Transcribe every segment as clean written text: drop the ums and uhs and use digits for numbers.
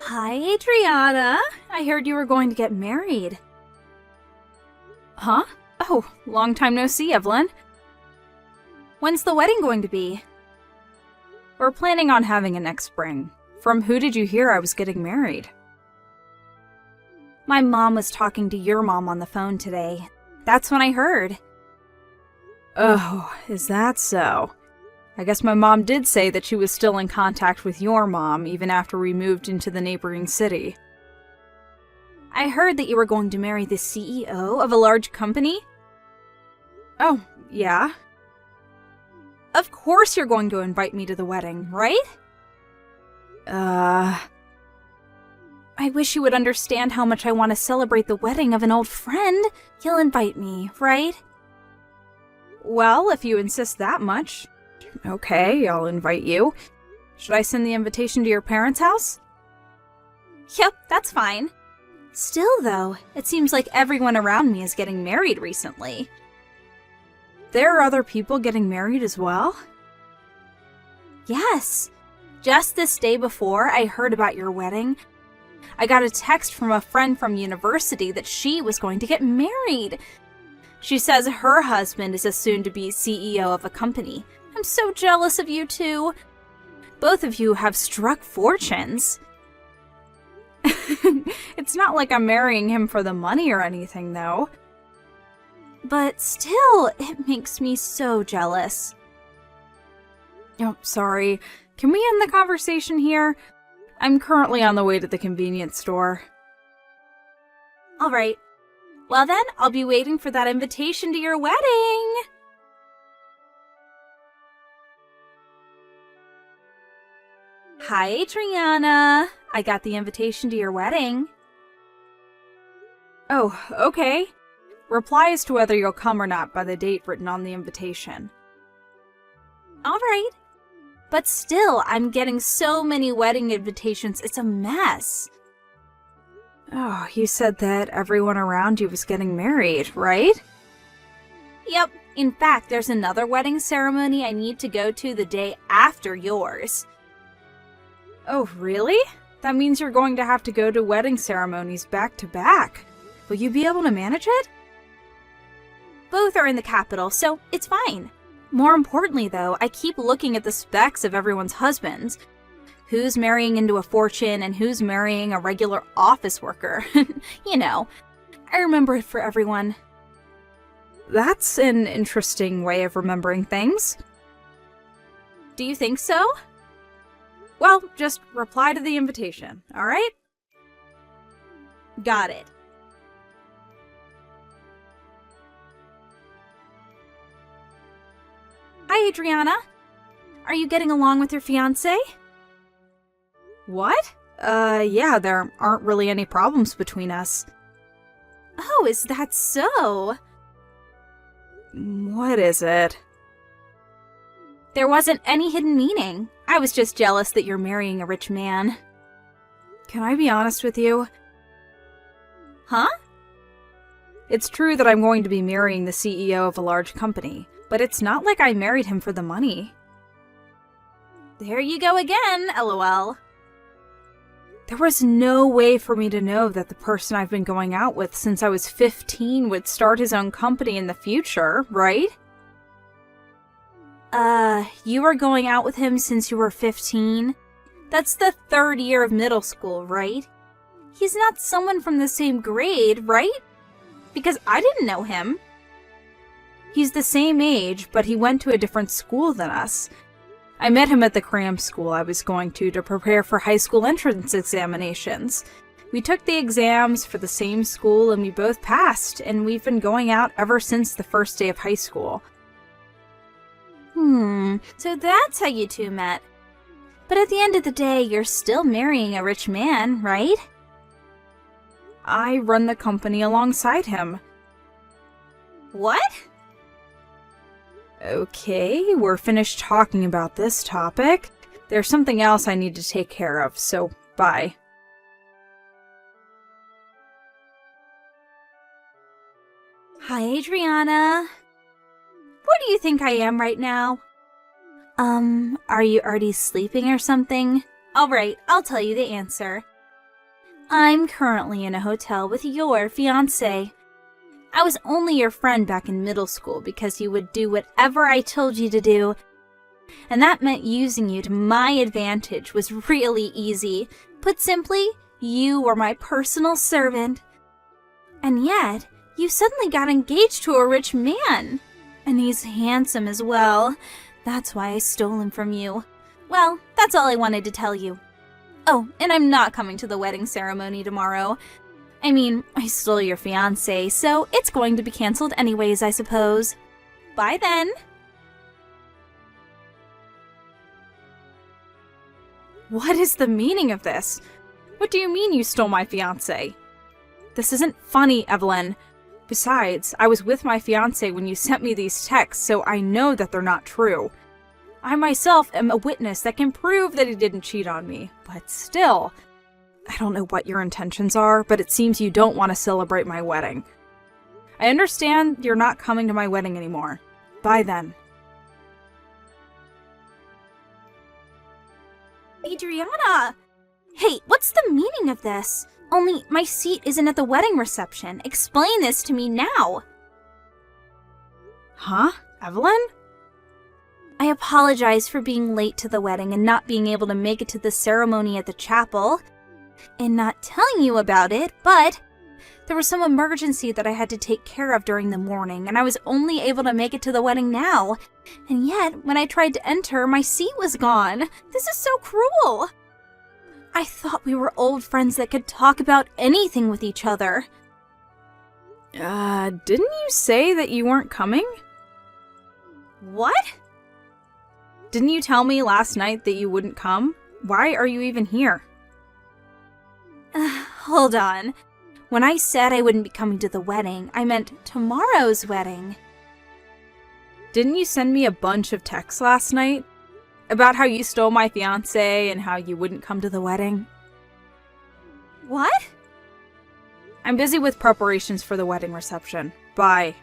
Hi, Adriana. I heard you were going to get married. Huh? Oh, long time no see, Evelyn. When's the wedding going to be? We're planning on having it next spring. From who did you hear I was getting married? My mom was talking to your mom on the phone today. That's when I heard. Oh, is that so? I guess my mom did say that she was still in contact with your mom even after we moved into the neighboring city. I heard that you were going to marry the CEO of a large company? Oh, yeah. Of course you're going to invite me to the wedding, right? I wish you would understand how much I want to celebrate the wedding of an old friend. You'll invite me, right? Well, if you insist that much. Okay, I'll invite you. Should I send the invitation to your parents' house? Yep, that's fine. Still, though, it seems like everyone around me is getting married recently. There are other people getting married as well? Yes. Just this day before I heard about your wedding, I got a text from a friend from university that she was going to get married. She says her husband is a soon-to-be CEO of a company. I'm so jealous of you two. Both of you have struck fortunes. It's not like I'm marrying him for the money or anything, though. But still, it makes me so jealous. Oh, sorry. Can we end the conversation here? I'm currently on the way to the convenience store. All right. Well then, I'll be waiting for that invitation to your wedding. Hi, Adriana. I got the invitation to your wedding. Oh, okay. Reply as to whether you'll come or not by the date written on the invitation. All right. But still, I'm getting so many wedding invitations, it's a mess. Oh, you said that everyone around you was getting married, right? Yep. In fact, there's another wedding ceremony I need to go to the day after yours. Oh, really? That means you're going to have to go to wedding ceremonies back to back. Will you be able to manage it? Both are in the capital, so it's fine. More importantly, though, I keep looking at the specs of everyone's husbands. Who's marrying into a fortune and who's marrying a regular office worker. You know, I remember it for everyone. That's an interesting way of remembering things. Do you think so? Well, just reply to the invitation, alright? Got it. Hi, Adriana. Are you getting along with your fiancé? What? Yeah, there aren't really any problems between us. Oh, is that so? What is it? There wasn't any hidden meaning. I was just jealous that you're marrying a rich man. Can I be honest with you? Huh? It's true that I'm going to be marrying the CEO of a large company, but it's not like I married him for the money. There you go again, LOL. There was no way for me to know that the person I've been going out with since I was 15 would start his own company in the future, right? You were going out with him since you were 15? That's the 3rd year of middle school, right? He's not someone from the same grade, right? Because I didn't know him. He's the same age, but he went to a different school than us. I met him at the cram school I was going to prepare for high school entrance examinations. We took the exams for the same school and we both passed, and we've been going out ever since the first day of high school. So that's how you two met. But at the end of the day, you're still marrying a rich man, right? I run the company alongside him. What? Okay, we're finished talking about this topic. There's something else I need to take care of, so bye. Hi, Adriana. Where do you think I am right now? Are you already sleeping or something? Alright, I'll tell you the answer. I'm currently in a hotel with your fiancé. I was only your friend back in middle school because you would do whatever I told you to do, and that meant using you to my advantage was really easy. Put simply, you were my personal servant. And yet, you suddenly got engaged to a rich man. And he's handsome as well. That's why I stole him from you. Well, that's all I wanted to tell you. Oh, and I'm not coming to the wedding ceremony tomorrow. I mean, I stole your fiancé, so it's going to be cancelled anyways, I suppose. Bye then. What is the meaning of this? What do you mean you stole my fiancé? This isn't funny, Evelyn. Besides, I was with my fiancé when you sent me these texts, so I know that they're not true. I myself am a witness that can prove that he didn't cheat on me, but still, I don't know what your intentions are, but it seems you don't want to celebrate my wedding. I understand you're not coming to my wedding anymore. Bye then. Adriana! Hey, what's the meaning of this? Only my seat isn't at the wedding reception. Explain this to me now. Huh? Evelyn? I apologize for being late to the wedding and not being able to make it to the ceremony at the chapel, and not telling you about it, but there was some emergency that I had to take care of during the morning, and I was only able to make it to the wedding now. And yet, when I tried to enter, my seat was gone. This is so cruel. I thought we were old friends that could talk about anything with each other. Didn't you say that you weren't coming? What? Didn't you tell me last night that you wouldn't come? Why are you even here? Hold on. When I said I wouldn't be coming to the wedding, I meant tomorrow's wedding. Didn't you send me a bunch of texts last night? About how you stole my fiancé and how you wouldn't come to the wedding? What? I'm busy with preparations for the wedding reception. Bye.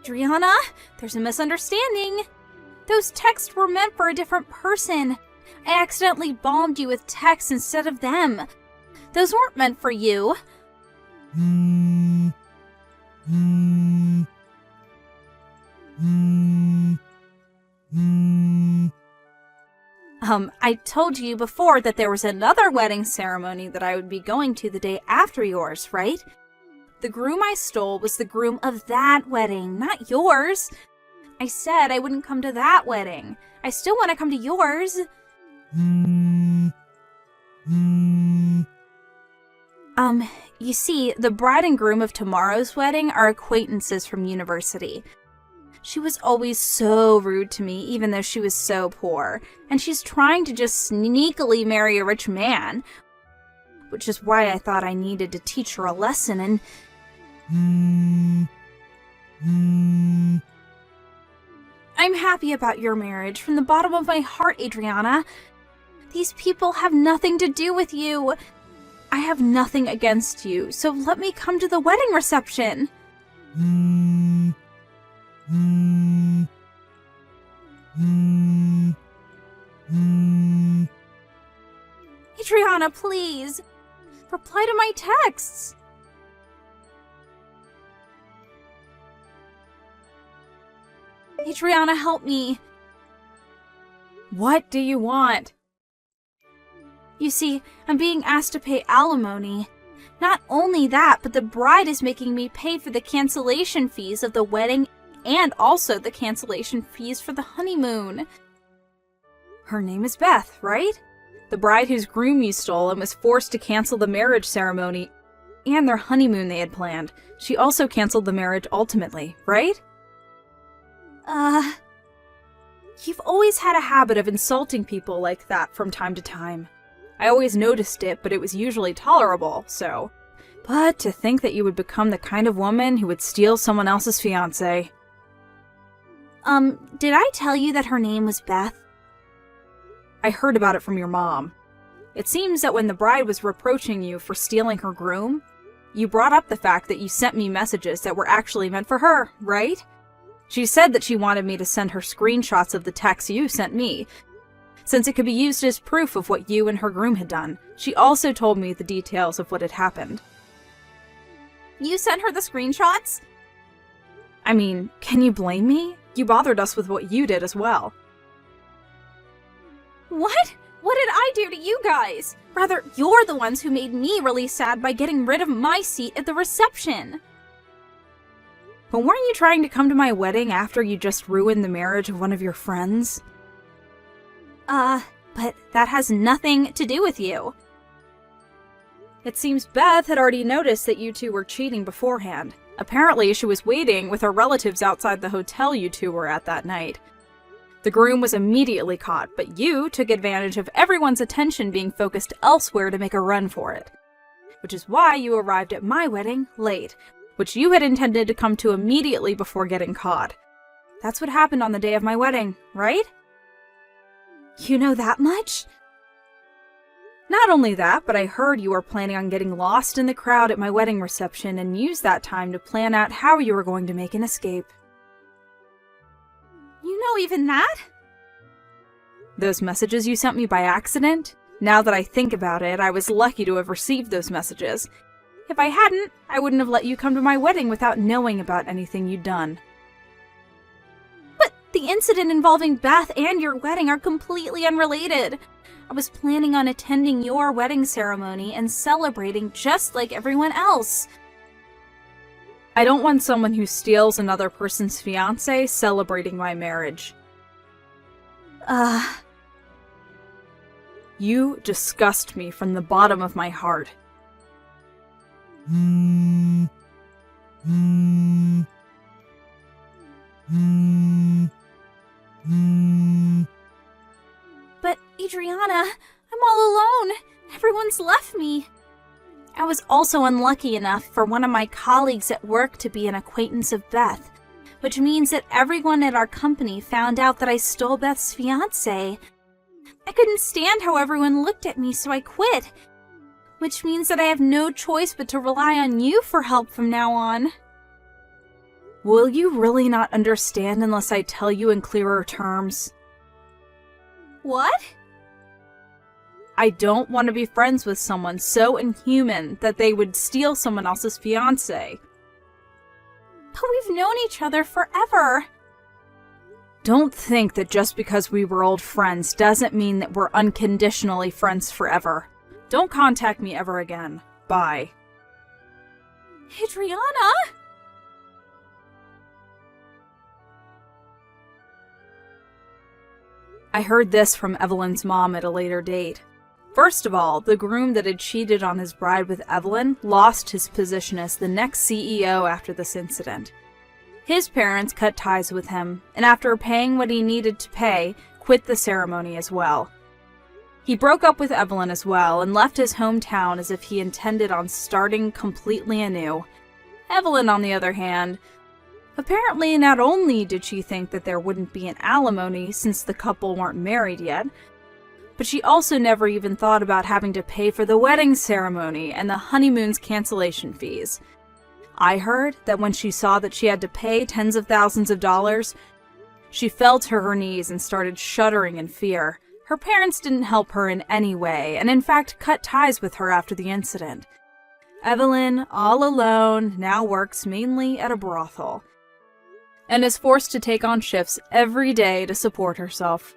Adriana, there's a misunderstanding. Those texts were meant for a different person. I accidentally bombed you with texts instead of them. Those weren't meant for you. I told you before that there was another wedding ceremony that I would be going to the day after yours, right? The groom I stole was the groom of that wedding, not yours. I said I wouldn't come to that wedding. I still want to come to yours. You see, the bride and groom of tomorrow's wedding are acquaintances from university. She was always so rude to me, even though she was so poor, and she's trying to just sneakily marry a rich man, which is why I thought I needed to teach her a lesson, and I'm happy about your marriage from the bottom of my heart, Adriana. These people have nothing to do with you. I have nothing against you, so let me come to the wedding reception. Adriana, please. Reply to my texts. Adriana, help me. What do you want? You see, I'm being asked to pay alimony. Not only that, but the bride is making me pay for the cancellation fees of the wedding and also the cancellation fees for the honeymoon. Her name is Beth, right? The bride whose groom you stole and was forced to cancel the marriage ceremony and their honeymoon they had planned. She also canceled the marriage ultimately, right? You've always had a habit of insulting people like that from time to time. I always noticed it, but it was usually tolerable, so. But to think that you would become the kind of woman who would steal someone else's fiancé. Did I tell you that her name was Beth? I heard about it from your mom. It seems that when the bride was reproaching you for stealing her groom, you brought up the fact that you sent me messages that were actually meant for her, right? She said that she wanted me to send her screenshots of the texts you sent me. since it could be used as proof of what you and her groom had done. She also told me the details of what had happened. You sent her the screenshots? I mean, can you blame me? You bothered us with what you did as well. What? What did I do to you guys? Rather, you're the ones who made me really sad by getting rid of my seat at the reception. But weren't you trying to come to my wedding after you just ruined the marriage of one of your friends? But that has nothing to do with you. It seems Beth had already noticed that you two were cheating beforehand. Apparently, she was waiting with her relatives outside the hotel you two were at that night. The groom was immediately caught, but you took advantage of everyone's attention being focused elsewhere to make a run for it. Which is why you arrived at my wedding late, which you had intended to come to immediately before getting caught. That's what happened on the day of my wedding, right? You know that much? Not only that, but I heard you were planning on getting lost in the crowd at my wedding reception and use that time to plan out how you were going to make an escape. You know even that? Those messages you sent me by accident? Now that I think about it, I was lucky to have received those messages. If I hadn't, I wouldn't have let you come to my wedding without knowing about anything you'd done. But the incident involving Beth and your wedding are completely unrelated. I was planning on attending your wedding ceremony and celebrating just like everyone else. I don't want someone who steals another person's fiancé celebrating my marriage. You disgust me from the bottom of my heart. But Adriana, I'm all alone. Everyone's left me. I was also unlucky enough for one of my colleagues at work to be an acquaintance of Beth, which means that everyone at our company found out that I stole Beth's fiancé. I couldn't stand how everyone looked at me, so I quit, which means that I have no choice but to rely on you for help from now on. Will you really not understand unless I tell you in clearer terms? What? I don't want to be friends with someone so inhuman that they would steal someone else's fiancé. But we've known each other forever. Don't think that just because we were old friends doesn't mean that we're unconditionally friends forever. Don't contact me ever again. Bye. Adriana? I heard this from Evelyn's mom at a later date. First of all, the groom that had cheated on his bride with Evelyn lost his position as the next CEO after this incident. His parents cut ties with him, and after paying what he needed to pay, quit the ceremony as well. He broke up with Evelyn as well and left his hometown as if he intended on starting completely anew. Evelyn, on the other hand, apparently not only did she think that there wouldn't be an alimony since the couple weren't married yet, but she also never even thought about having to pay for the wedding ceremony and the honeymoon's cancellation fees. I heard that when she saw that she had to pay tens of thousands of dollars, she fell to her knees and started shuddering in fear. Her parents didn't help her in any way, and in fact cut ties with her after the incident. Evelyn, all alone, now works mainly at a brothel, and is forced to take on shifts every day to support herself.